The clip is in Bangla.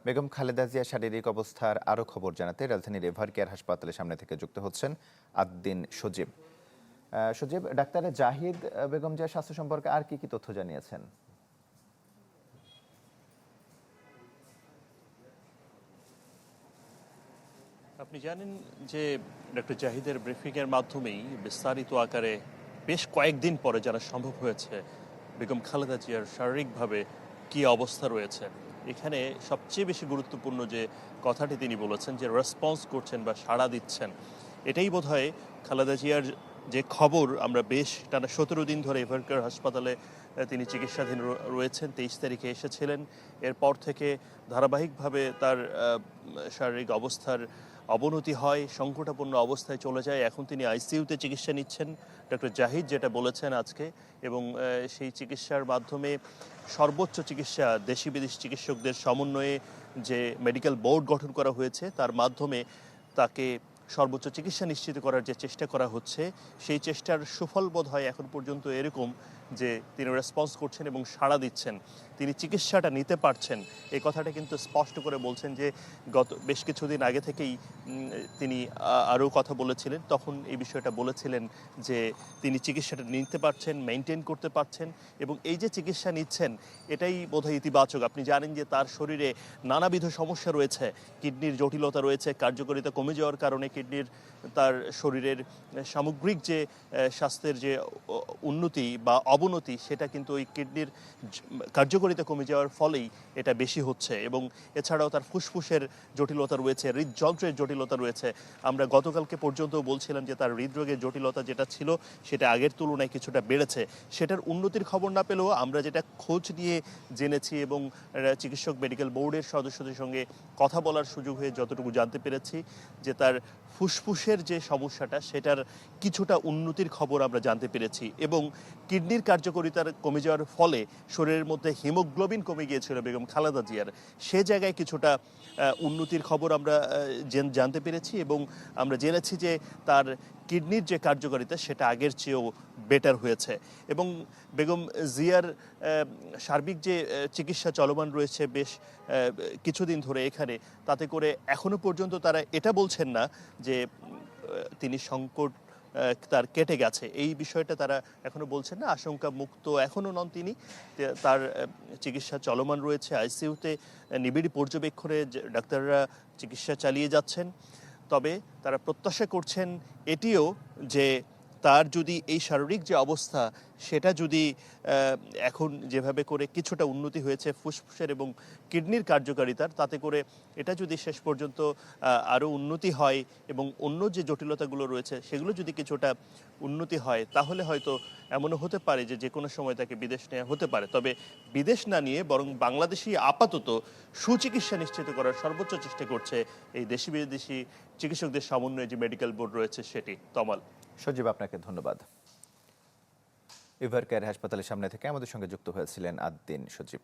বেগম খালেদা জিয়ার শারীরিক অবস্থার আরও খবর জানাতে রাজধানীর এভারকেয়ার হাসপাতালের সামনে থেকে যুক্ত হচ্ছেন আদ্দিন সজীব। সজীব, ডাক্তার জাহিদ বেগম জিয়ার স্বাস্থ্য সম্পর্কে আর কি কি তথ্য জানিয়েছেন? আপনি জানেন যে ডক্টর জাহিদের ব্রিফিংয়ের মাধ্যমেই বিস্তারিত আকারে বেশ কয়েকদিন পরে যারা সম্ভব হয়েছে বেগম খালেদা জিয়ার শারীরিকভাবে কী অবস্থা রয়েছে। এখানে সবচেয়ে বেশি গুরুত্বপূর্ণ যে কথাটি তিনি বলেছেন যে রেসপন্স করছেন বা সাড়া দিচ্ছেন, এটাই বোধহয় খালেদা জিয়ার যে খবর আমরা বেশ টানা 17 দিন ধরে এভারকেয়ার হাসপাতালে তিনি চিকিৎসাধীন রয়েছেন। 23 তারিখে এসেছিলেন। এরপর থেকে ধারাবাহিকভাবে তার শারীরিক অবস্থার অবনতি হয়, সংকটাপন্ন অবস্থায় চলে যায়। এখন তিনি আইসিইউতে চিকিৎসা নিচ্ছেন ডক্টর জাহিদ যেটা বলেছেন আজকে, এবং সেই চিকিৎসার মাধ্যমে সর্বোচ্চ চিকিৎসা দেশি বিদেশি চিকিৎসকদের সমন্বয়ে যে মেডিকেল বোর্ড গঠন করা হয়েছে তার মাধ্যমে তাকে সর্বোচ্চ চিকিৎসা নিশ্চিত করার যে চেষ্টা করা হচ্ছে, সেই চেষ্টার সুফল বোধ হয় এখন পর্যন্ত এরকম যে তিনি রেসপন্স করছেন এবং সাড়া দিচ্ছেন, তিনি চিকিৎসাটা নিতে পারছেন। এই কথাটা কিন্তু স্পষ্ট করে বলছেন যে গত বেশ কিছুদিন আগে থেকেই তিনি আরও কথা বলেছিলেন, তখন এই বিষয়টা বলেছিলেন যে তিনি চিকিৎসাটা নিতে পারছেন, মেনটেন করতে পারছেন, এবং এই যে চিকিৎসা নিচ্ছেন এটাই বোধহয় ইতিবাচক। আপনি জানেন যে তার শরীরে নানাবিধ সমস্যা রয়েছে, কিডনির জটিলতা রয়েছে, কার্যকারিতা কমে যাওয়ার কারণে কিডনির তার শরীরের সামগ্রিক যে স্বাস্থ্যের যে উন্নতি বা অবনতি সেটা কিন্তু ওই কিডনির কার্যকারিতা কমে যাওয়ার ফলেই এটা বেশি হচ্ছে। এবং এছাড়াও তার ফুসফুসের জটিলতা রয়েছে, হৃদযন্ত্রের জটিলতা রয়েছে। আমরা গতকালকে পর্যন্ত বলছিলাম যে তার হৃদরোগের জটিলতা যেটা ছিল সেটা আগের তুলনায় কিছুটা বেড়েছে। সেটার উন্নতির খবর না পেলেও আমরা যেটা খোঁজ নিয়ে জেনেছি এবং চিকিৎসক মেডিকেল বোর্ডের সদস্যদের সঙ্গে কথা বলার সুযোগ হয়ে যতটুকু জানতে পেরেছি যে তার ফুসফুসের যে সমস্যাটা সেটার কিছুটা উন্নতির খবর আমরা জানতে পেরেছি, এবং কিডনির কার্যকারিতার কমে যাওয়ার ফলে শরীরের মধ্যে হিমোগ্লোবিন কমে গিয়েছিল বেগম খালেদা জিয়ার, সে জায়গায় কিছুটা উন্নতির খবর আমরা জানতে পেরেছি, এবং আমরা জেনেছি যে তার কিডনির যে কার্যকারিতা সেটা আগের চেয়েও বেটার হয়েছে। এবং বেগম জিয়ার সার্বিক যে চিকিৎসা চলমান রয়েছে বেশ কিছুদিন ধরে এখানে, তাতে করে এখনো পর্যন্ত তারা এটা বলছেন না যে তিনি সংকট তার কেটে গেছে, এই বিষয়টা তারা এখনো বলছেন না। আশঙ্কা মুক্ত এখনো নন তিনি, তার চিকিৎসা চলমান রয়েছে আইসিইউতে, নিবিড় পর্যবেক্ষণে ডাক্তাররা চিকিৎসা চালিয়ে যাচ্ছেন। তবে তারা প্রত্যাশা করছেন এটিও যে তার যদি এই শারীরিক যে অবস্থা সেটা যদি এখন যেভাবে করে কিছুটা উন্নতি হয়েছে ফুসফুসের এবং কিডনির কার্যকারিতার, তাতে করে এটা যদি শেষ পর্যন্ত আরও উন্নতি হয় এবং অন্য যে জটিলতাগুলো রয়েছে সেগুলো যদি কিছুটা উন্নতি হয়, তাহলে হয়তো এমনও হতে পারে যে কোনো সময় তাকে বিদেশ নেওয়া হতে পারে। তবে বিদেশ না নিয়ে বরং বাংলাদেশি আপাতত সুচিকিৎসা নিশ্চিত করার সর্বোচ্চ চেষ্টা করছে এই দেশি বিদেশি চিকিৎসকদের সমন্বয়ে যে মেডিকেল বোর্ড রয়েছে সেটি। তমাল। সজীব, আপনাকে ধন্যবাদ। এভারকেয়ার হাসপাতালের সামনে থেকে আমাদের সঙ্গে যুক্ত হয়েছিলেন আদ্দিন সজীব।